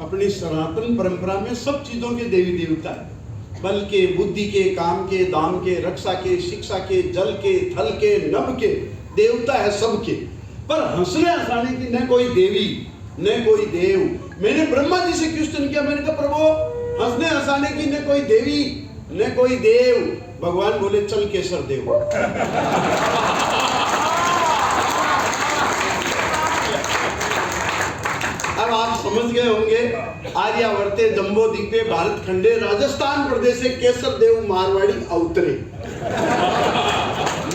अपनी सनातन परंपरा में सब चीजों के देवी देवता, बल के, बुद्धि के, काम के, दाम के, रक्षा के, शिक्षा के, जल के, थल के, नभ के देवता है सबके। पर हंसने हंसाने की न कोई देवी न कोई देव। मैंने ब्रह्मा जी से क्वेश्चन किया, मैंने कहा प्रभु हंसने हंसाने की न कोई देवी न कोई देव। भगवान बोले चल केसर देव। अब आप समझ गए होंगे, आर्यावर्ते जम्बो द्वीपे भारत खंडे राजस्थान प्रदेश से केसर देव मारवाड़ी अवतरे।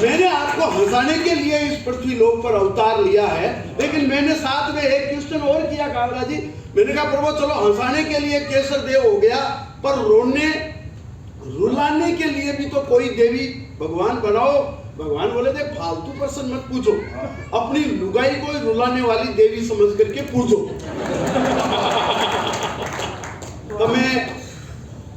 मैंने आपको हंसाने के लिए इस पृथ्वी लोक पर अवतार लिया है, लेकिन मैंने साथ में एक क्वेश्चन और किया कावरा जी। मैंने कहा प्रभु चलो हंसाने के लिए केसर देव हो गया, पर रोने रुलाने के लिए भी तो कोई देवी भगवान बनाओ। भगवान बोले थे फालतू प्रश्न मत पूछो, अपनी लुगाई को रुलाने वाली देवी समझ करके पूछो। तो मैं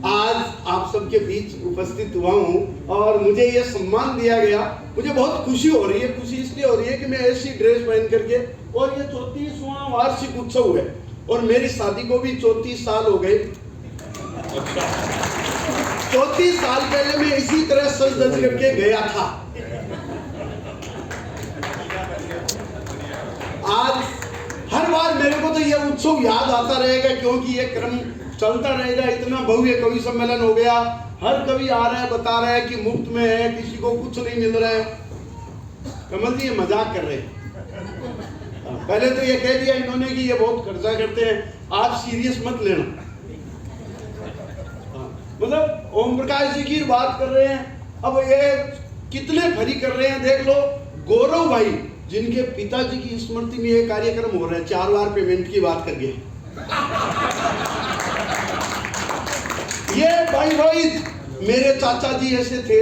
आज आप सबके बीच उपस्थित हुआ हूँ और मुझे ये सम्मान दिया गया। मुझे बहुत खुशी हो रही है। खुशी इसलिए हो रही है कि मैं ऐसी ड्रेस पहन करके, और ये 34वां वार्षिक उत्सव है और मेरी शादी को भी 34 साल हो गए। 34 साल पहले मैं इसी तरह सज धज करके गया था। आज हर बार मेरे को तो यह उत्सव याद आता रहेगा, क्योंकि ये क्रम चलता रहेगा। इतना भव्य कवि सम्मेलन हो गया, हर कवि आ रहा है, बता रहा है कि मुफ्त में है, किसी को कुछ नहीं मिल रहा है। कमल जी ये मजाक कर रहे हैं। पहले तो ये कह दिया इन्होंने कि ये बहुत खर्चा करते हैं, आप सीरियस मत लेना। मतलब ओम प्रकाश जी की बात कर रहे हैं, अब ये कितने भरी कर रहे हैं देख लो। गौरव भाई जिनके पिताजी की स्मृति में ये कार्यक्रम हो रहा है, 4 बार पेमेंट की बात करके। ये भाई रोहित मेरे चाचा जी ऐसे थे,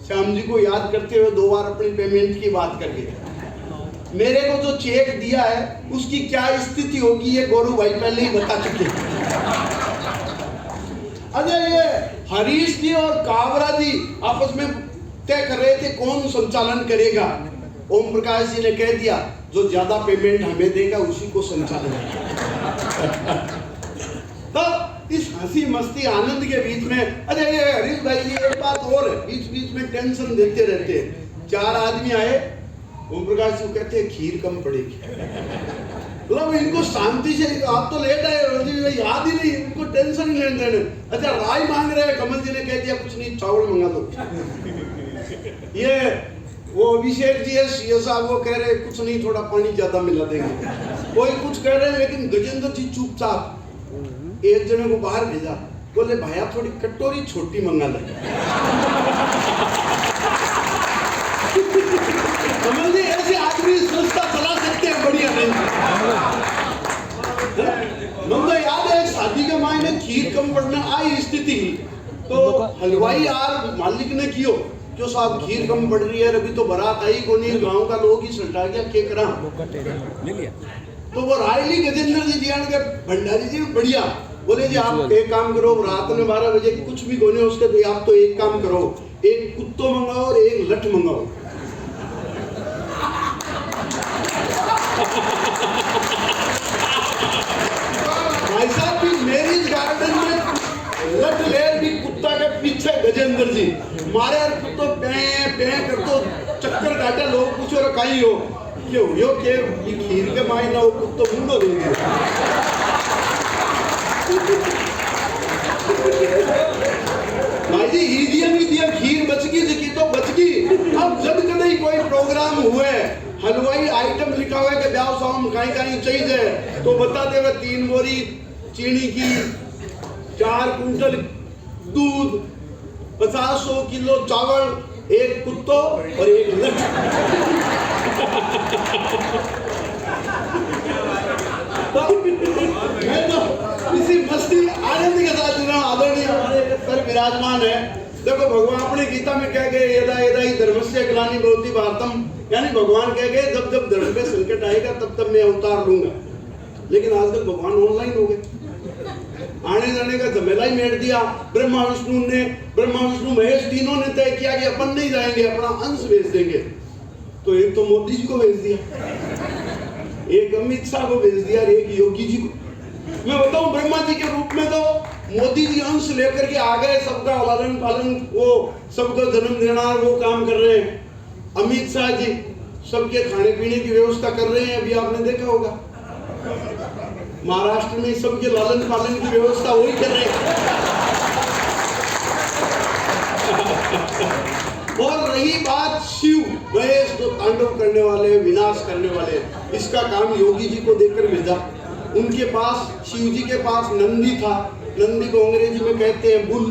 श्याम जी को याद करते हुए 2 बार अपनी पेमेंट की बात करके। मेरे को जो चेक दिया है उसकी क्या स्थिति होगी ये गौरव भाई पहले ही बता चुके। अरे ये हरीश जी और कावरा जी आपस में तय कर रहे थे कौन संचालन करेगा। ओम प्रकाश जी ने कह दिया जो ज्यादा पेमेंट हमें देगा उसी को संचालन। तो इस हंसी मस्ती आनंद के बीच में, अरे ये हरीश भाई जी एक बात और है, बीच बीच में टेंशन देते रहते हैं। 4 आदमी आए, ओम प्रकाश जी कहते हैं खीर कम पड़ेगी। मतलब इनको शांति से, आप तो लेट आए, याद ही नहीं, इनको टेंशन ही लेने देने। अच्छा राय मांग रहे हैं, कमल जी ने कह दिया कुछ नहीं, चावल मंगा दो। ये वो अभिषेक जी है सीए साहब, वो कह रहे हैं कुछ नहीं, थोड़ा पानी ज्यादा मिला देंगे। कोई कुछ कह रहे हैं, लेकिन गजेंद्र जी चुपचाप एक जने को बाहर भेजा, बोले भैया थोड़ी कटोरी छोटी मंगा ले। कमल जी ऐसे आदमी संस्था चला सकते हैं, बढ़िया नहीं। मुझे याद है शादी के मायने खीर कम पड़ना आई स्थिति, तो हलवाई यार मालिक ने कियो जो साहब खीर कम पड़ रही है, अभी तो बारात आई को नहीं, गांव का लोग ही सल्टा गया के करा ले लिया। तो वो रायली गजेंद्र जी ध्यान के भंडारी जी बढ़िया बोले जी आप एक काम करो, रात में 12 बजे कुछ भी गोने उसके तो आप तो एक काम करो, एक कुत्तो मंगाओ और एक लठ मंगाओ। भाई साहब भी मैरिज गार्डन में लठ ले भी कुत्ता के पीछे गजेंद्र जी मारे और कुत्तो पे कर तो चक्कर काटे। लोग पूछो रे कहीं हो क्यों यो के खीर के माई ना वो कुत्तो मुंडो देंगे। भाई जी हीदियम खीर बच गई जी तो बच गई। अब जब कभी कोई प्रोग्राम हुए हलवाई आइटम लिखा हुआ है कि ब्याह शाम कहीं चाहिए तो बताते हुए 3 बोरी चीनी की, 4 कुंटल दूध, 50-100 किलो चावल, 1 कुत्तो और 1 लठ। मैं तो इसी मस्ती आनंद के साथ जुड़ा। आदरणीय हमारे सर विराजमान है। देखो भगवान अपने गीता में कह गए यदा यदा ही धर्मस्य ग्लानि भवति भारतम, यानी भगवान कह गए जब जब धर्म पे संकट आएगा तब तब मैं अवतार लूंगा। लेकिन आजकल भगवान ऑनलाइन हो गए, आने जाने का झमेला ही मेट दिया। ब्रह्मा विष्णु महेश तीनों ने तय किया कि अपन नहीं जाएंगे, अपना अंश भेज देंगे। तो एक तो मोदी जी को भेज दिया, एक अमित शाह को भेज दिया, एक योगी जी को। मैं बताऊं, ब्रह्मा जी के रूप में तो मोदी जी अंश लेकर के आ गए, सबका लालन पालन, वो सबको जन्म देना, वो काम कर रहे हैं। अमित शाह जी सबके खाने पीने की व्यवस्था कर रहे हैं, अभी आपने देखा होगा महाराष्ट्र में सबके लालन पालन की व्यवस्था वही कर रहे हैं। और रही बात शिव महेश, जो तांडव करने वाले, विनाश करने वाले, इसका काम योगी जी को देकर भेजा। उनके पास, शिव जी के पास नंदी था, नंदी को अंग्रेजी में कहते हैं बुल।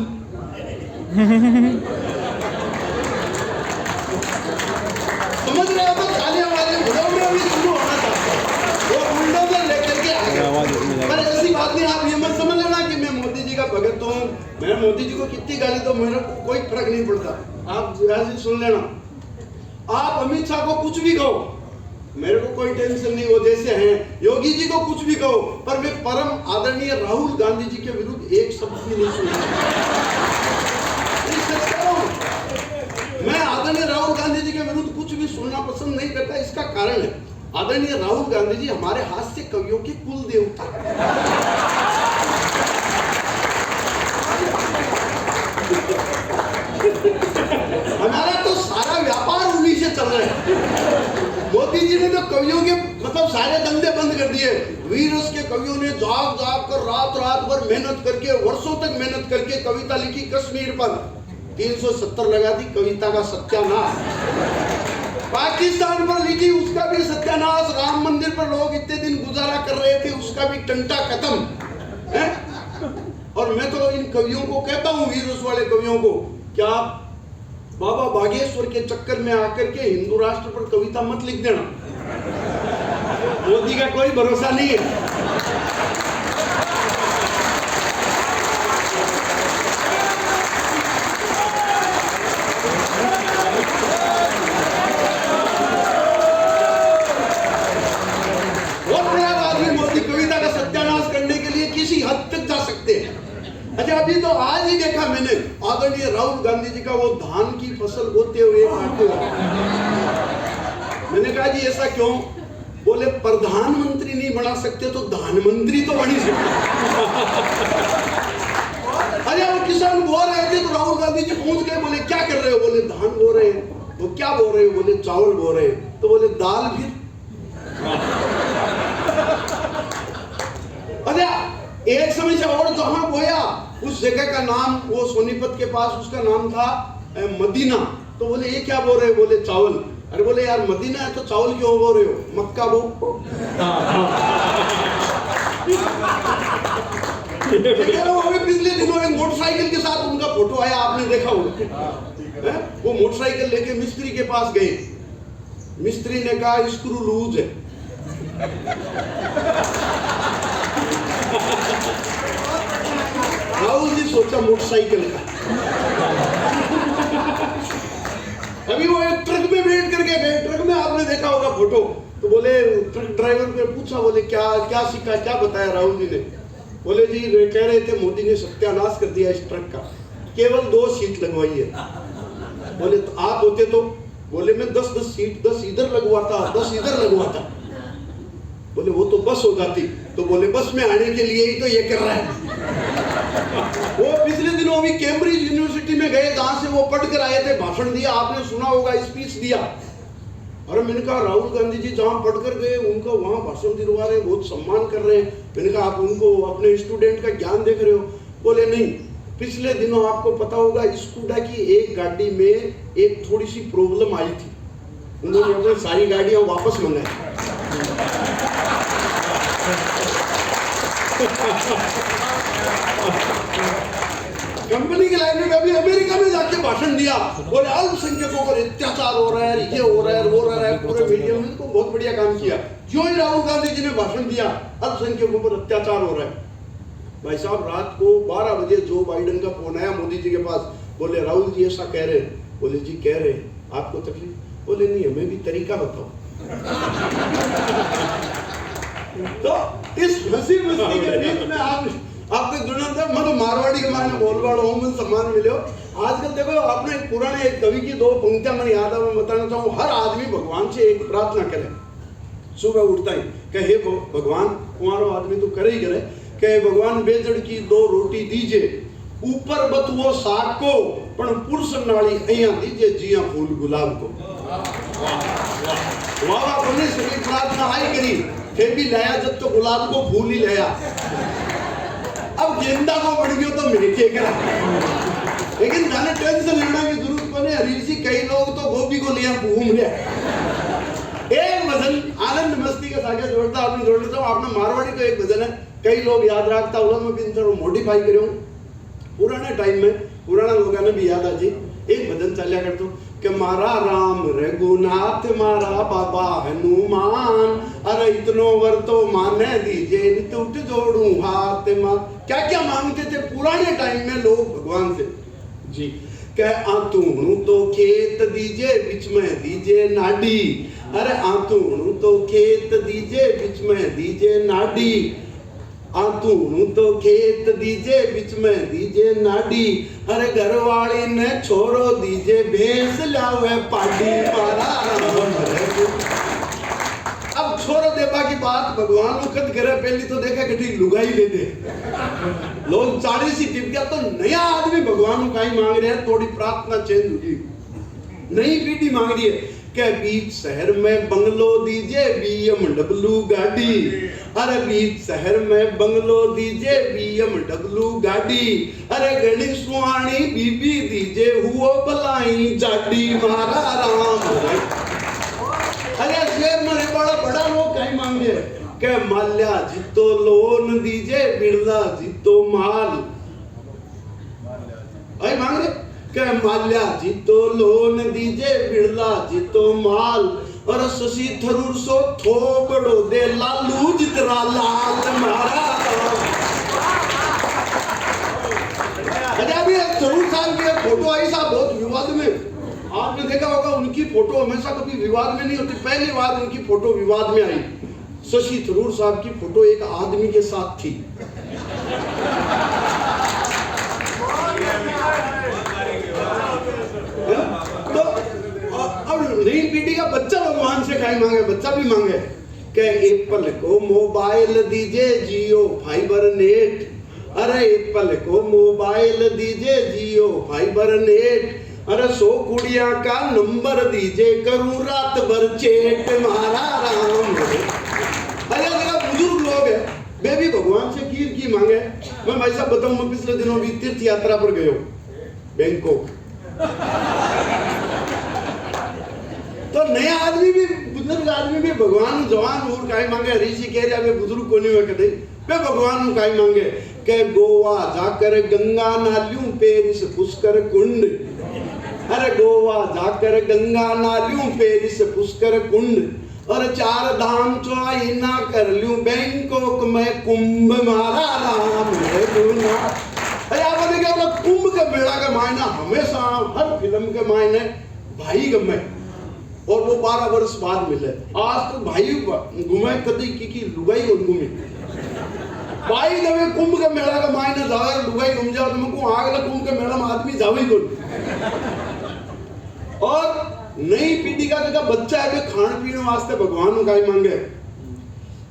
समझ रहे हो? तो तालियां वाले बुलंदे भी शुरू होना चाहते हैं, वो बुलडोजर लेकर के आ गए। पर ऐसी बात नहीं, आप ये मत समझ लेना कि मैं मोदी जी का भगत हूँ, मैं मोदी जी को कितनी गाली दो मेरे को कोई फर्क नहीं पड़ता। आप ऐसे सुन लेना, आप अमित शाह को कुछ भी कहो, मेरे को कोई टेंशन नहीं, वो जैसे हैं। योगी जी को कुछ भी कहो, पर मैं परम आदरणीय राहुल गांधी जी के विरुद्ध एक शब्द भी नहीं सुनता। मैं आदरणीय राहुल गांधी जी के विरुद्ध कुछ भी सुनना पसंद नहीं करता। इसका कारण है, आदरणीय राहुल गांधी जी हमारे हास्य कवियों के कुल देवता। हमारा तो सारा व्यापार उन्हीं से चल रहा है। मोदी जी ने तो कवियों के मतलब सारे धंधे बंद कर दिए। वीरस के कवियों ने जाग जाग कर रात रात भर मेहनत करके, वर्षों तक मेहनत करके कविता लिखी, कश्मीर पर 370 लगा दी, कविता का सत्यानाश। पाकिस्तान पर लिखी, उसका भी सत्यानाश। राम मंदिर पर लोग इतने दिन गुजारा कर रहे थे, उसका भी टंटा खत्म है। और मैं तो इन कवियों को कहता हूँ, वीरस वाले कवियों को, क्या बाबा बागेश्वर के चक्कर में आकर के हिंदू राष्ट्र पर कविता मत लिख देना। मोदी का कोई भरोसा नहीं है। बहुत बड़ा आदमी मोदी, कविता का सत्यानाश करने के लिए किसी हद तक जा सकते हैं। अच्छा, अभी तो आज ही देखा मैंने आदरणीय राहुल गांधी जी का वो धान की फसल बोते हुए काटते हुए। मैंने कहा जी ऐसा क्यों? बोले प्रधानमंत्री नहीं बना सकते तो धान मंत्री तो बन ही सकते। अरे वो किसान बो रहे थे तो राहुल गांधी जी पहुंच गए, बोले क्या कर रहे हो? बोले धान बो रहे हैं। वो क्या बो रहे हो? बोले चावल बो रहे हैं। तो बोले दाल फिर? अरे एक समय से और जहां बोया उस जगह का नाम, वो सोनीपत के पास उसका नाम था मदीना। तो बोले ये क्या बोल रहे हो? बोले चावल। अरे बोले यार मदीना है तो चावल क्यों बोल रहे हो? मक्का बो। पिछले दिनों एक मोटरसाइकिल के साथ उनका फोटो आया, आपने देखा होगा। वो मोटरसाइकिल लेके मिस्त्री के पास गए, मिस्त्री ने कहा स्क्रू लूज है। राहुल जी सोचा मोटरसाइकिल का। अभी वो एक ट्रक में बैठ करके गए, ट्रक में आपने देखा होगा फोटो। तो बोले ट्रक ड्राइवर ने पूछा, बोले क्या सीखा, क्या बताया राहुल जी ने? बोले जी कह रहे थे मोदी ने सत्यानाश कर दिया इस ट्रक का, केवल 2 सीट लगवाई है। बोले तो आप होते तो? बोले मैं 10 सीट, 10 इधर लगवाता, 10 इधर लगवाता। बोले वो तो बस हो जाती। तो बोले बस में आने के लिए ही तो ये कर रहा है। वो पिछले दिनों भी कैम्ब्रिज यूनिवर्सिटी में गए, जहां से वो पढ़ कर आए थे, भाषण दिया, आपने सुना होगा, स्पीच दिया। और मैंने कहा राहुल गांधी जी जहां पढ़कर गए उनका वहां भाषण दिलवा रहे, बहुत सम्मान कर रहे हैं। मैंने कहा आप उनको अपने स्टूडेंट का ज्ञान देख रहे हो? बोले नहीं, पिछले दिनों आपको पता होगा स्कूटा की एक गाड़ी में एक थोड़ी सी प्रॉब्लम आई थी, उन्होंने अपनी सारी गाड़ियां वापस मंगाई। कंपनी की लाइन में अभी अमेरिका में जाके भाषण दिया, बोले अल्पसंख्यकों पर अत्याचार हो रहा है, ये हो रहा है, वो हो रहा है, पूरे मीडिया में तो बहुत बढ़िया काम किया। जो ही राहुल गांधी जी ने भाषण दिया, अल्पसंख्यकों पर अत्याचार हो रहा है। भाई साहब रात को 12 बजे जो बाइडेन का फोन आया मोदी जी के पास, बोले राहुल जी ऐसा कह रहे हैं। बोले जी कह रहे हैं, आपको तकलीफ? बोले नहीं, हमें भी तरीका बताओ। तो इस हंसी मस्ती के बीच में आपके दुनिया से मतलब मारवाड़ी के माने बोलवाड़ हो में सम्मान मिले हो। आजकल देखो आपने पुराने एक कवि की 2 पंक्तियां मैंने याद है, मैं बताना चाहूँ। हर आदमी भगवान से एक प्रार्थना करे, सुबह उठता ही कहे भगवान, तुम्हारा आदमी तो करे ही करे, કે ભગવાન બેજડકી 2 રોટી દીજે, ऊपर बतवो साग को, पण पुरुष नाली અહીંયા દીજે जिया फूल गुलाब को। वाह बने सभी प्रार्थना आई करी, फिर भी लाया जब तो गुलाब को फूल ही लाया। अब गेंदा को बढ़ गयो तो मैं क्या करा, लेकिन जाने टेंशन लेना की जरूरत कोने। ऋषि कई लोग तो गोभी को लिया घूम रहे। एक भजन आनंद मस्ती के साथ जोड़ता आपने जोड़ लेता हूँ। आपने मारवाड़ी का एक भजन है, कई लोग याद रखता, उन्होंने भी थोड़ा मॉडिफाई करो। पुराने टाइम में पुराना लोगों ने भी याद आजी, एक भजन चलिया करतो कि मारा राम रघुनाथ मारा बाबा हनुमान, अरे इतनो वर तो माने दीजिए टूट जोड़ू हाथ मां। क्या क्या मांगते थे पुराने टाइम में लोग भगवान से जी। कह आतूणु तो खेत दीजिए बीच में दीजिए नाडी, अरे आतूणु तो खेत दीजिए बीच में दीजिए नाडी, आतूणु तो खेत दीजिए बीच में दीजिए नाडी, अरे घरवाली ने छोरो दीजिए भैंस लावे पाडी। मारा अब छोरो देवा की बात भगवान को कद करे, पहली तो देखा कि लुगाई ले दे। लोग 40 ही टिप गया तो नया आदमी भगवान को कहीं मांग रहे हैं, थोड़ी प्रार्थना चेंज होगी। नई पीढ़ी मांग रही है के बीच शहर में बंगलो दीजिए BMW गाड़ी, अरे बीच शहर में बंगलो दीजिए BMW गाड़ी, अरे गणी सुहानी बीबी दीजिए हुओ बलाई जाडी। मारा राम अरे शेर में बड़ा बड़ा लोग कहीं मांगे के माल्या जितो लोन दीजिए बिरला जितो माल। आई मांग रहे के माल्या जितो लोन दीजिए बिरला जितो माल, और शशि थरूर सो थोबड़ो दे लालू जितरा लाल। मारा अभी थरूर साहब की फोटो आई साहब बहुत विवाद में, आपने देखा होगा उनकी फोटो हमेशा कभी विवाद में नहीं होती, पहली बार उनकी फोटो विवाद में आई। शशि थरूर साहब की फोटो एक आदमी के साथ थी। तो अब नई पीढ़ी का बच्चा भगवान से कहीं मांगे, बच्चा भी मांगे कि एप्पल को मोबाइल दीजिए जियो फाइबर नेट, अरे एप्पल को मोबाइल दीजिए जियो फाइबर नेट, अरे 100 कुड़िया का नंबर दीजिए करूं रात भर चेट। मारा राम अरे बुजुर्ग लोग है, वे भी भगवान से की मांगे। मैं भाई साहब बताऊं, मैं पिछले दिनों भी तीर्थ यात्रा पर गयो बैंकॉक। तो नया आदमी भी बुजुर्ग आदमी भी भगवान जवान और काई मांगे। ऋषि कह रहे हैं बुजुर्ग को नहीं कदे वे भगवान काई मांगे के गोवा जाकर गंगा नालियों पेरिस पुष्कर कुंड, अरे गोवा जाकर गंगा नालियों पेरिस पुष्कर कुंड, और 4 धाम चौराई ना कर लूं बैंकॉक में कुंभ। मारा राम है दुनिया। अरे आप देखिए कुंभ का मेला का मायना हमेशा हर फिल्म के मायने भाई गमे, और वो 12 वर्ष बाद मिले। आज तो भाई घुमाए कदी की लुगाई और घूमी भाई गमे। कुंभ का मेला का मायने जावे लुगाई घूम जाओ तो मुझको आगला कुंभ के मेला में आदमी जावे ही कोई। और नई पीढ़ी का देखा बच्चा है खान पीने वास्ते भगवान का ही मांगे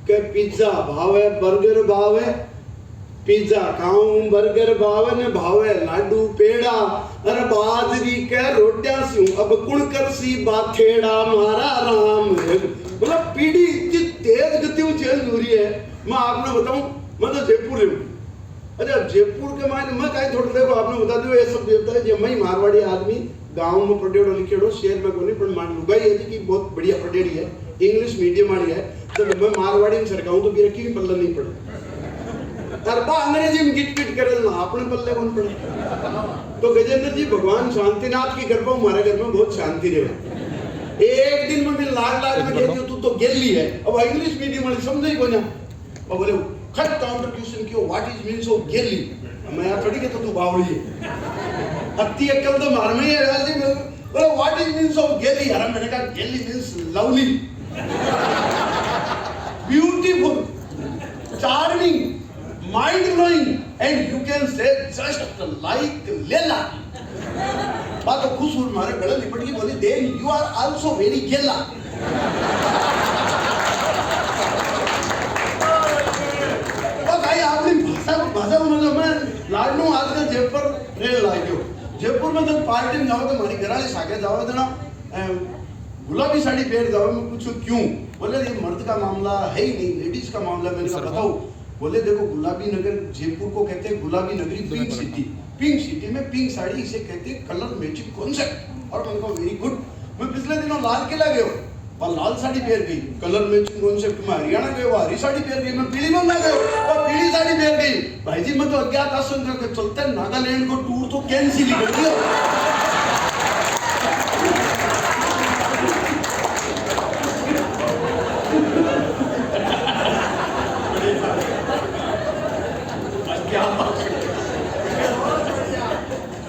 के पिज्जा भावे बर्गर भावे, पिज्जा खाऊं बर्गर भावे ने भावे लाडू पेड़ा, अरे बाजरी के रोटियां सी अब कुणकर सी बाथेड़ा। मारा राम मतलब पीढ़ी इतनी तेज गति में चेंज हो रही है। मैं आपने बताऊं, मैं तो जयपुर हूँ। अच्छा जयपुर के मायने मैं कहीं थोड़ा देखो आपने बता दो ये सब देवता है जो मैं मारवाड़ी आदमी गांव में पढ़ेड़ो लिखेड़ो शहर में कोनी पर मान लुगाई है कि बहुत बढ़िया पढ़ेड़ी है, इंग्लिश मीडियम वाली है। तो मैं मारवाड़ी में सरकाऊं तो भी रखी पल्ला नहीं पड़े, अरबा अंग्रेजी में गिट पिट करे ना अपने पल्ले कौन पड़े। तो गजेंद्र जी भगवान शांतिनाथ की कृपा हमारे घर में बहुत शांति रहे। एक दिन में लाल में कहती तू तो गेली है, अब इंग्लिश मीडियम वाली समझ ही कोना। और बोले खट काउंटर क्वेश्चन कियो व्हाट इज मींस ऑफ गेली। मैं यार थोड़ी कहता तू बावड़ी है, अत्ती अक्कल तो मार में ही है। बोले व्हाट इज मींस ऑफ गेली। यार मैंने कहा गेली means lovely, beautiful, charming, mind blowing, and you can say just like Leela. बात तो खुश हुई मारे गले लिपट की बोली then you are also very Leela. तो भाई आपने जयपुर रेल लाग्यो। जयपुर में जब पार्टी में जाओ तो हमारी घराली साके जाओ देना गुलाबी साड़ी पहन जाओ। मैं पूछो क्यों? बोले ये मर्द का मामला है ही नहीं, लेडीज का मामला। मैंने कहा बताओ। बोले देखो गुलाबी नगर जयपुर को कहते हैं गुलाबी नगरी, पिंक सिटी। पिंक सिटी में पिंक साड़ी इसे कहते हैं कलर मैचिंग कॉन्सेप्ट। और मैंने कहा वेरी गुड। मैं पिछले दिनों लाल किला गया और लाल साड़ी पहन गई, कलर मैचिंग कॉन्सेप्ट में। हरियाणा गए वो हरी साड़ी पहन गई, मैं पीली बंगा गए और पीली साड़ी पहन गई। भाई जी मैं तो अज्ञात आश्रम करके चलते नागालैंड को टूर तो कैंसिल ही कर दिया।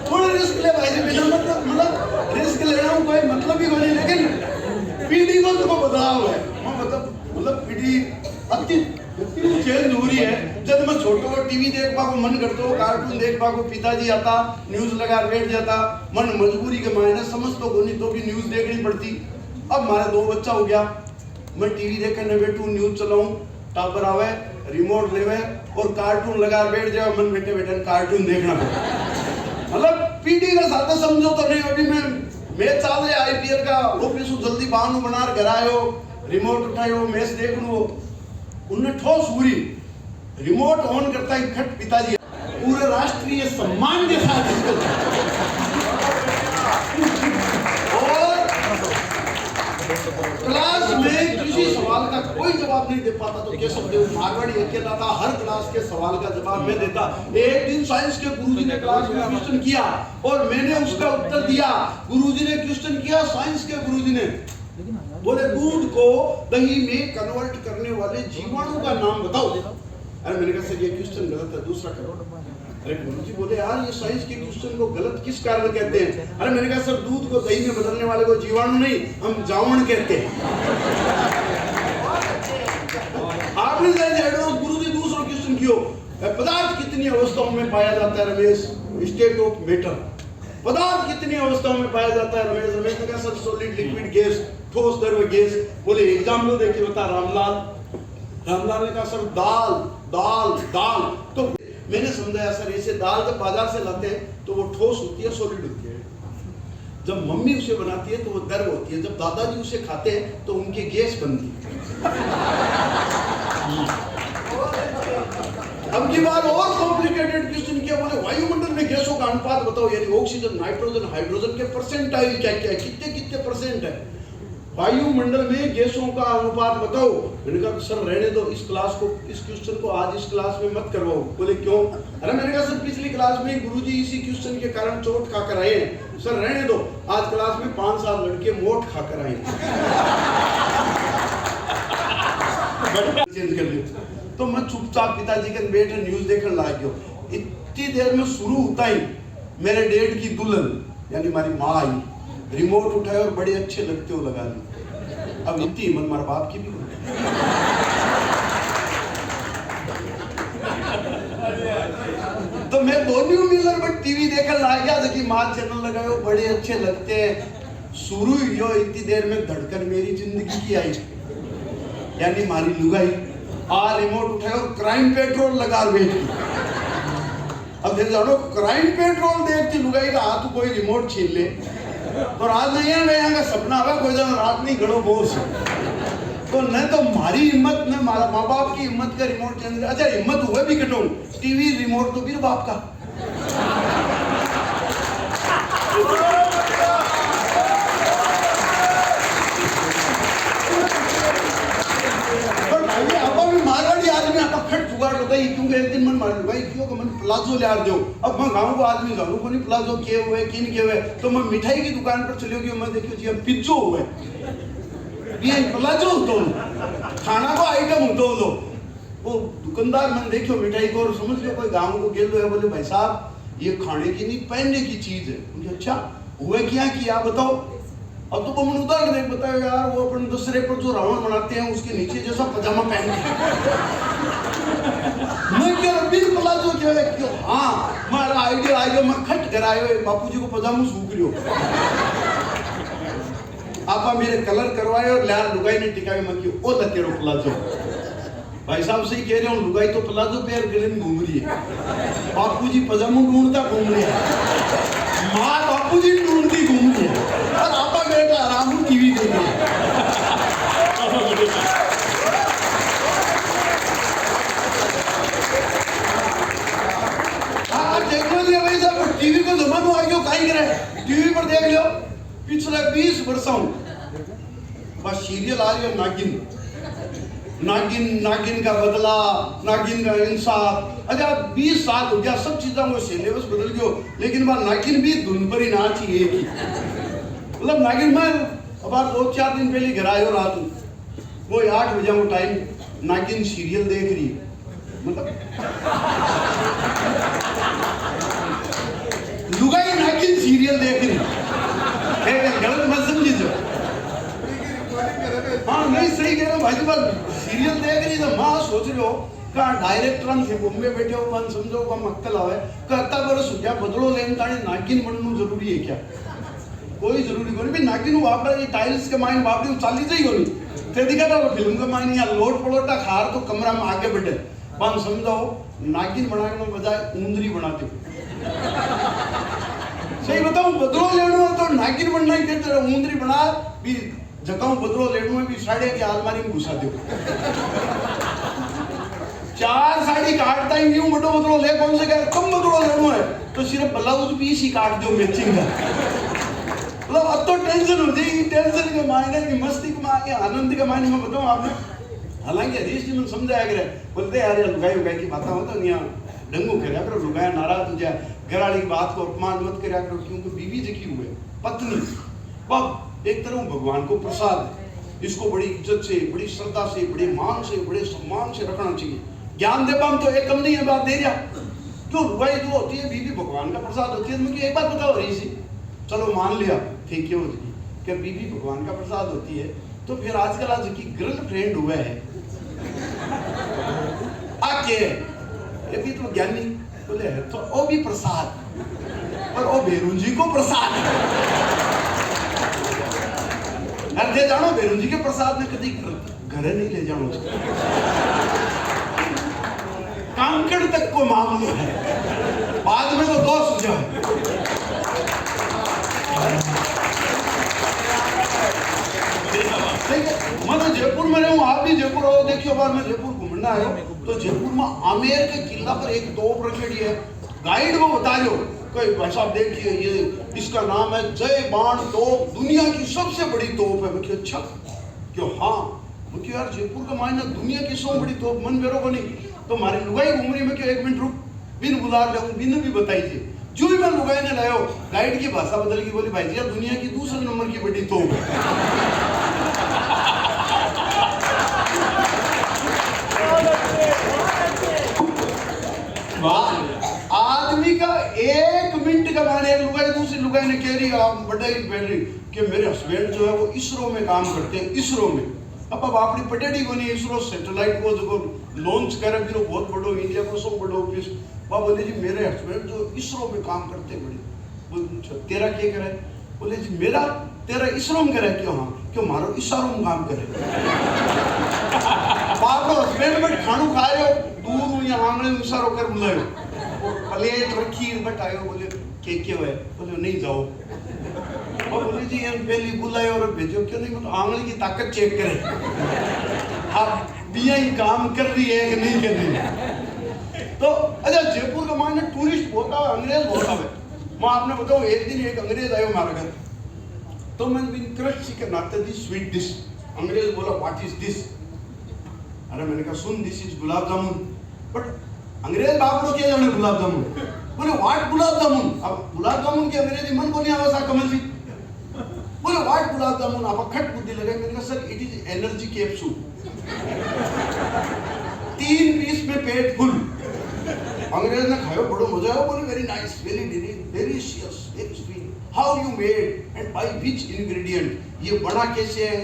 थोड़ा रिस्क ले भाई जी, बिना मतलब रिस्क ले रहा हूँ, कोई मतलब ही नहीं। लेकिन पीढ़ी को तो बदलाव है, मतलब पीढ़ी अति चेंज हो रही है। जब मैं छोटो को टीवी देखबा को मन करतो, कार्टून देखबा को पिताजी आता न्यूज लगा बैठ जाता, मन मजबूरी के मायने समझतो को नहीं तो भी न्यूज देखनी पड़ती। अब हमारा 2 बच्चा हो गया, मैं टीवी देखने न बैठूं, न्यूज चलाऊं, टापर आवे रिमोट लेवे और कार्टून लगा बैठ जाओ, मन बैठे बैठे कार्टून देखना। मतलब पीढ़ी का साथ समझो तो नहीं। अभी मैं मैच चल रहे आईपीएल का, ऑफिस जल्दी बाहर बना घर आयो, रिमोट उठायो, मैच देख लो। उनने ठोस पूरी रिमोट ऑन करता है खट पिताजी पूरे राष्ट्रीय सम्मान के साथ और क्लास में किसी सवाल का कोई जवाब नहीं दे पाता तो केशव देव मारवाड़ी अकेला था, हर क्लास के सवाल का जवाब मैं देता। एक दिन साइंस के गुरुजी ने क्लास में क्वेश्चन किया और मैंने उसका उत्तर दिया। गुरुजी ने क्वेश्चन किया, साइंस के गुरुजी ने बोले दूध को दही में कन्वर्ट करने वाले जीवाणु का नाम बताओ। अरे मैंने कहा सर ये क्वेश्चन गलत है, दूसरा करो। अरे गुरुजी बोले यार ये साइंस के क्वेश्चन को गलत किस कारण कहते हैं? अरे मैंने कहा सर दूध को दही में बदलने वाले को जीवाणु नहीं, हम जावण कहते हैं। आपने गुरुजी दूसरा क्वेश्चन क्यों? पदार्थ कितनी अवस्थाओं में पाया जाता है रमेश? State of matter. पदार्थ कितनी अवस्थाओं में पाया जाता है रमेश? रमेश ने कहा सर सॉलिड, लिक्विड, गैस, ठोस, द्रव, गैस। बोले एग्जाम्पल देखिए बता रामलाल। रामलाल ने कहा सर दाल दाल दाल। तो मैंने समझाया सर ऐसे दाल जब बाजार से लाते हैं तो वो ठोस होती है, सॉलिड होती है। जब मम्मी उसे बनाती है तो वो द्रव होती है, जब दादाजी उसे खाते हैं तो उनकी गैस बनती है। अब की बार और कॉम्प्लिकेटेड क्वेश्चन किया। बोले वायुमंडल में गैसों का अनुपात बताओ, यानी ऑक्सीजन, नाइट्रोजन, हाइड्रोजन के परसेंटाइल क्या क्या है, कितने कितने परसेंट है वायुमंडल में गैसों का अनुपात बताओ। मैंने कहा सर रहने दो, इस क्लास को, इस क्वेश्चन को आज इस क्लास में मत करवाओ। बोले क्यों? अरे मैंने कहा सर पिछली क्लास में गुरुजी इसी क्वेश्चन के कारण चोट खाकर आए हैं। सर रहने दो, आज क्लास में 5-7 लड़के मोट खाकर आए। चेंज कर लिया। तो मैं चुपचाप पिताजी के बैठे न्यूज देखने लग गया। इतनी देर में शुरू होता ही मेरे डेड की दुल्हन यानी हमारी माँ आई, रिमोट उठाए और बड़े अच्छे लगते हो लगा ली। अब इतनी हिम्मत हमारे बाप की भी तो मैं दोनों मिलकर बट टीवी देखने लग गया। देखिए माँ चैनल लगाए बड़े अच्छे लगते हैं। शुरू यो इतनी देर में धड़कन मेरी जिंदगी की आई यानी हमारी लुगाई आ रिमोट उठाए और क्राइम पेट्रोल लगा बैठ गई। अब देख जानो क्राइम पेट्रोल देखती लुगाई का हाथ कोई रिमोट छीन ले तो रात नहीं है मैं यहाँ का सपना आवा कोई जन रात नहीं घड़ो बोस तो न तो हमारी हिम्मत न हमारा माँ बाप की हिम्मत का रिमोट चेंज। अच्छा हिम्मत हुए भी कटो टीवी रिमोट तो भी बाप का। क्योंकि एक दिन मन मार भाई क्यों मन प्लाजो ले आ दो। अब मैं गाँव को आदमी जानू को नहीं प्लाजो किए हुए किन किए हुए तो मैं मिठाई की दुकान पर चले गई। मैं देखियो जी पिज्जो हुए ये प्लाजो तो खाना को आइटम होतो लो वो दुकानदार मन देखियो मिठाई को और समझ लो कोई गाँव को गेल है बोले भाई साहब ये खाने की नहीं पहनने की चीज है। अच्छा हुए क्या किया बताओ। अब तो मन उदाहरण देख बताओ यार वो अपन दूसरे पर जो रावण बनाते हैं उसके नीचे जैसा पजामा पहन मैं क्या बिल प्लाजो क्या है क्यों। हाँ हमारा आइडिया आएगा मैं खट कर आयो बापूजी को पजामा सूख लियो आपा मेरे कलर करवाए और लाल लुगाई ने टिकाए मैं क्यों ओ लकेरो प्लाजो भाई साहब सही कह रहे हो, लुगाई तो प्लाजो पैर गले में घूम रही है, बापूजी पजामू ढूंढता घूम रही है, माँ बापूजी ढूंढती घूम रही है, और आपा बेटा आराम टीवी देख रहे हैं। टेक्नोलॉजी भाई साहब, टीवी को जमानो आ गयो, काई करे टीवी पर देख लो पिछले 20 वर्षों बस सीरियल आ रही है, नागिन का बदला, नागिन का इंसाफ। अच्छा 20 साल हो गया, सब चीजों को सिलेबस बदल गयो, लेकिन वह नागिन भी धुन पर ही नाच ही एक ही। मतलब नागिन में अब 2-4 दिन पहले घर आयो रात में, वो 8 बजे वो टाइम नागिन सीरियल देख रही है, मतलब लुगाई नागिन सीरियल देख रही है, गलत मत समझिए। हाँ नहीं सही कह रहे हो भाई साहब, सीरियल देख रही तो माँ सोच रहे हो का डायरेक्टर से बॉम्बे बैठे हो, मन समझो का मक्कल आवे करता बरस क्या बदलो लेन ताने नागिन बननु जरूरी है क्या? कोई जरूरी कोनी भी, नागिन वापरा ये टाइल्स के माइन वापरी चाली जाई होनी ते दिखा था फिल्म के माइन या लोट पलोटा खार तो कमरा में आगे बैठे मन समझाओ नागिन बनाने के बजाय ऊंदरी बनाते हो। सही बताऊं, बदलो लेनो तो नागिन बनना ही कहते ऊंदरी बना भी जगह बदलो लेनो है भी साड़ी की अलमारी में घुसा दो। 4 साड़ी काटता ही यूं बड़ो बदलो ले, कौन से कह कम बदलो लेनो है तो सिर्फ ब्लाउज पीस ही काट दो मैचिंग का। मतलब अब तो टेंशन हो जाएगी, टेंशन के मायने की मस्ती के मायने आनंद के मायने में बताऊं आपने। हालांकि हरीश जी ने समझाया करे बोलते यार ये लुगाई उगाई की बातें होता नहीं, डंगू करा करो, लुगाया नाराज हो जाए, घर वाली की बात को अपमान मत करा करो, क्योंकि बीवी जकी हुए पत्नी बब एक तरह भगवान को प्रसाद है, इसको बड़ी इज्जत से, बड़ी श्रद्धा से, बड़े मान से, बड़े सम्मान से रखना चाहिए। ज्ञान दे पाम तो एक कम नहीं है बात दे रहा, जो लुगाई जो होती है बीवी भगवान का प्रसाद होती है। मुझे एक बात बताओ रही सी, चलो मान लिया ठीक है कि बीवी भगवान का प्रसाद होती है, तो फिर आजकल आज की गर्लफ्रेंड हुआ है आके ये भी तो ज्ञानी बोले है तो वो भी प्रसाद, और वो बेरुंजी को प्रसाद दे जानो, बेरुंजी के प्रसाद ने कभी घर नहीं ले जानो, कांकड़ तक को मामला है, बाद में तो दोस्त हो जाए। मैं जयपुर में रहूं, आप भी जयपुर आओ, देखियो बार मैं जयपुर घूमना आयो तो जयपुर में आमेर के किला पर एक तोप रखेड़ी है, गाइड वो बता रहे हो कोई भाई साहब देखिए ये इसका नाम है जय बाण तोप, दुनिया की सबसे बड़ी तोप है। मुझे अच्छा क्यों? हाँ मुझे यार जयपुर का मायना दुनिया की सबसे बड़ी तोप मन मेरे को नहीं, तो हमारी लुगाई घूम रही में क्यों, एक मिनट रुक बिन बुला ले बिन भी बताइए। जो भी मैं लुगाई ने लायो, गाइड की भाषा बदल गई, बोली भाई जी दुनिया की दूसरे नंबर की बड़ी तोप है। आदमी का 1 मिनट का माने एक लुगाई दूसरी लुगाई ने कह रही बड़े ही कि मेरे हस्बैंड जो है वो इसरो में काम करते हैं, इसरो में। अब अपनी पटेडी को नहीं, इसरो सैटेलाइट को जो लॉन्च करे फिर बहुत बड़ो इंडिया को सब बड़ो ऑफिस, वह बोले जी मेरे हस्बैंड जो इसरो में काम करते हैं बड़े। तेरा क्या करे? बोले जी मेरा तेरा इसरो में करे। क्यों? हाँ क्यों मारो इशारों में काम करे। बाप रो हस्बैंड में खानू खा रहे हो, दूर या आंगले में इशारों कर बुलायो, प्लेट रखी बटायो, बोले क्या है? बोले नहीं जाओ, और बोले जी पहले बुलाए और भेजो, क्यों नहीं? मतलब आंगली की ताकत चेक करें आप बिया ही काम कर रही है कि नहीं कर रही है। तो अच्छा जयपुर का मायने टूरिस्ट बहुत है, अंग्रेज बहुत है। मैं आपने बताऊं एक दिन एक अंग्रेज आयो हमारे घर, तो मैंने बिन क्रश के नाते दी स्वीट डिश, अंग्रेज बोला व्हाट इज दिस? अरे मैंने कहा सुन this is gulab jamun, but अंग्रेज बाप लोग क्या जाने गुलाब जामुन, बोले व्हाट गुलाब जामुन? अब गुलाब जामुन के अंग्रेजी मन को नहीं आवा सा कमल जी, बोले व्हाट गुलाब जामुन? आप खट बुद्धि लगे। मैंने कहा sir it is energy capsule, 3 piece में पेट फुल। अंग्रेज ने खायो, बड़ो मजा आया, बोले very nice, very delicious, very sweet, how you made and by which ingredient, ये बना कैसे है,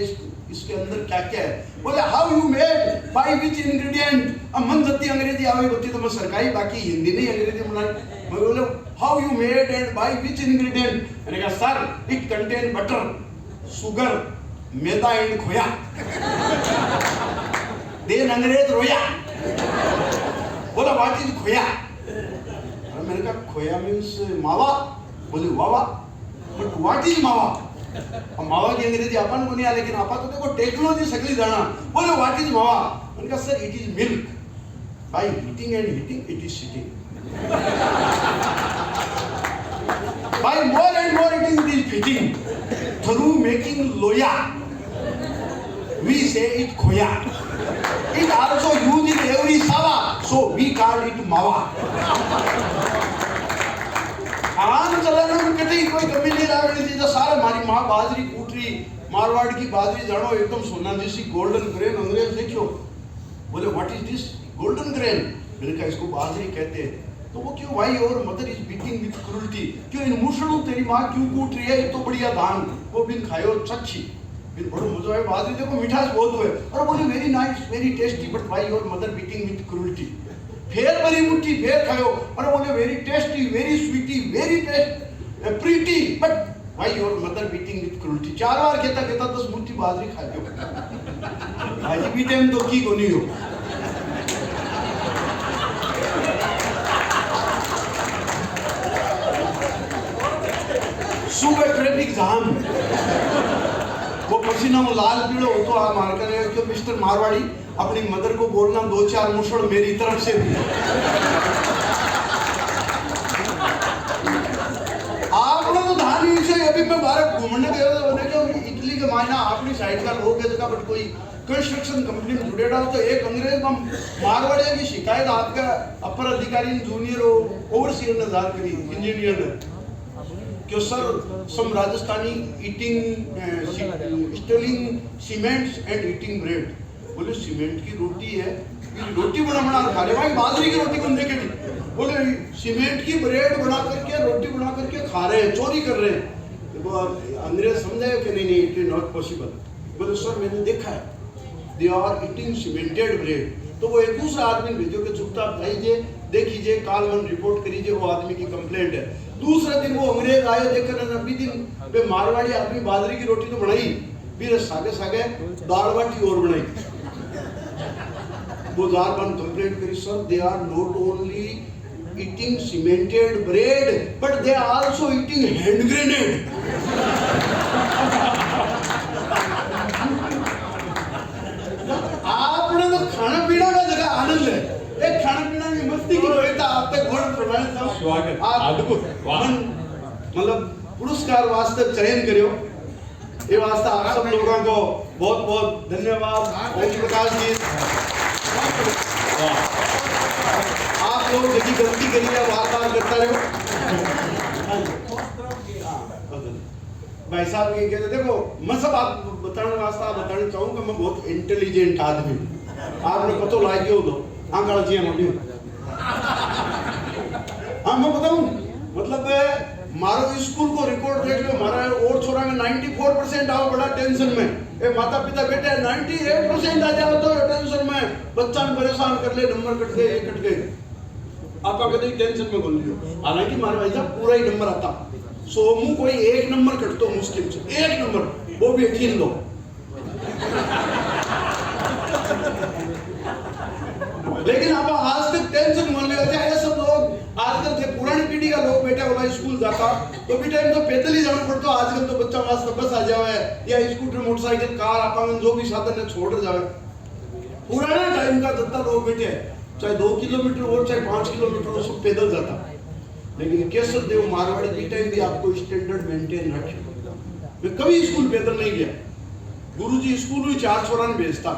इसके अंदर क्या क्या है? बोले how you made by which ingredient. अब मन जत्ती अंग्रेजी आवे होती तो मैं सरकारी, बाकी हिंदी नहीं अंग्रेजी बनाई। मैं बोले how you made and by which ingredient? मैंने कहा sir it contain butter, sugar, maida and खोया। देन अंग्रेज रोया, बोला व्हाट इज खोया? और मैंने कहा खोया मीन्स मावा। बोले वावा, बट व्हाट इज मावा? अब मावा की अंग्रेजी अपन को नहीं आ, लेकिन आपा तो देखो टेक्नोलॉजी सगली जाना। बोले व्हाट इज मावा? मैंने कहा sir it is milk, by heating and heating it is sitting, by more and more it is fitting, through making loya we say it khoya, it also used in every sawa, so we call it mawa. आम चलन में कहीं कोई कमी नहीं रही थी। तो सारे हमारी माँ बाजरी कूट रही, मारवाड़ की बाजरी जानो एकदम सोना जैसी गोल्डन ग्रेन। अंग्रेज देखियो, बोले what is this? Golden grain. मैंने कहा इसको बाजरी कहते हैं। तो वो क्यों भाई, और mother is beating with cruelty, क्यों इन मुसड़ों तेरी माँ क्यों कूट रही है? ये तो बढ़िया धान, वो बिन खायो सच्ची, बिन बड़ो मजा है। बाजरी देखो मिठास बहुत हुए, और बोले very nice very tasty, but भाई your mother beating with cruelty. फेर भरी मुट्ठी फेर खायो, और बोले very tasty very sweetie very pretty, but भाई your mother beating with cruelty. 4 बार कहता कहता 10 मुट्ठी बाजरी खा लो। आज भी टाइम तो की को नहीं हो। सुबह ट्रैफिक जाम, वो पसीना वो लाल पीड़ो हो तो आप मार कर क्यों मिस्टर मारवाड़ी अपनी मदर को बोलना 2-4 मुसड़ मेरी तरफ से भी। आप लोग तो धान से अभी मैं बाहर घूमने गया था, मैंने क्यों इटली के मायना अपनी साइड का लोग है, बट कोई कंस्ट्रक्शन कंपनी में जुड़े डाल तो एक अंग्रेज हम मारवाड़िया की शिकायत आपका अपर अधिकारी जूनियर ओवरसीयर ने दायर करी इंजीनियर ने, क्यों sir some Rajasthani eating stealing cements and eating bread. बोले सीमेंट की रोटी है, रोटी बना खा रहे, भाई बाजरी की रोटी बन देखे नहीं। बोले सीमेंट की ब्रेड बना करके रोटी बना करके खा रहे हैं, चोरी कर रहे हैं। तो अंग्रेज समझाए कि नहीं इट इज नॉट पॉसिबल। बोले सर मैंने देखा है, they are eating cemented bread. तो वो एक दूसरा आदमी भेजो कि चुपचाप जाइए देखिए काल मन रिपोर्ट करिए, वो आदमी की कंप्लेंट है। दूसरे दिन वो अंग्रेज आए देखकर 90 दिन पे मारवाड़ी आदमी बाजरी की रोटी तो बनाई, फिर सागे सागे दाल बाटी और बनाई। वो दाल बन कंप्लेंट करी, sir they are not only eating cemented bread but they are also eating hand grenade. आपने तो खाना पीना का जगह आनंद है, एक खाना पीना की मस्ती की व्यवस्था आप तक गुण प्रमाणित था। स्वागत अद्भुत, मतलब पुरस्कार वास्ते चयन करियो, ये वास्ते आप सब लोगों को बहुत बहुत धन्यवाद। ओम प्रकाश जी आप लोग यदि गलती करिए वार्तालाप करता रहो। भाई साहब ये कहते देखो मैं सब आप बताने वास्ते आप बताना चाहूँगा, मैं बहुत इंटेलिजेंट आदमी, आपने पता लाइक हो दो आंकड़ा जी हम हाँ मैं बताऊं, मतलब मारो स्कूल को रिकॉर्ड देख लो, हमारा और छोरा में 94% आओ बड़ा टेंशन में, ए माता पिता बेटे 98% आ जाओ तो टेंशन में, बच्चा ने परेशान कर ले, नंबर कट गए ये कट गए, आपका कभी टेंशन में बोल लियो। हालांकि हमारे भाई साहब पूरा ही नंबर आता, सोमू कोई एक नंबर कटतो मुश्किल से, एक नंबर वो भी 18 दो। लेकिन अब आज तक टेंशन मान लिया जाए, सब लोग आजकल थे पुरानी पीढ़ी का लोग बेटा वाला स्कूल जाता तो भी टाइम तो पैदल ही जाना पड़ता, आजकल तो बच्चा वास्ते बस आ जावे या स्कूटर मोटरसाइकिल कार अपन जो भी साधन है छोड़ जावे। पुराना टाइम का जितना लोग बेटे चाहे 2 किलोमीटर और चाहे 5 किलोमीटर सब पैदल जाता, लेकिन केशव देव मारवाड़ी की टाइम भी आपको स्टैंडर्ड मेंटेन रखे। मैं कभी स्कूल पैदल नहीं गया, गुरुजी स्कूल ही 4 छोरा भेजता।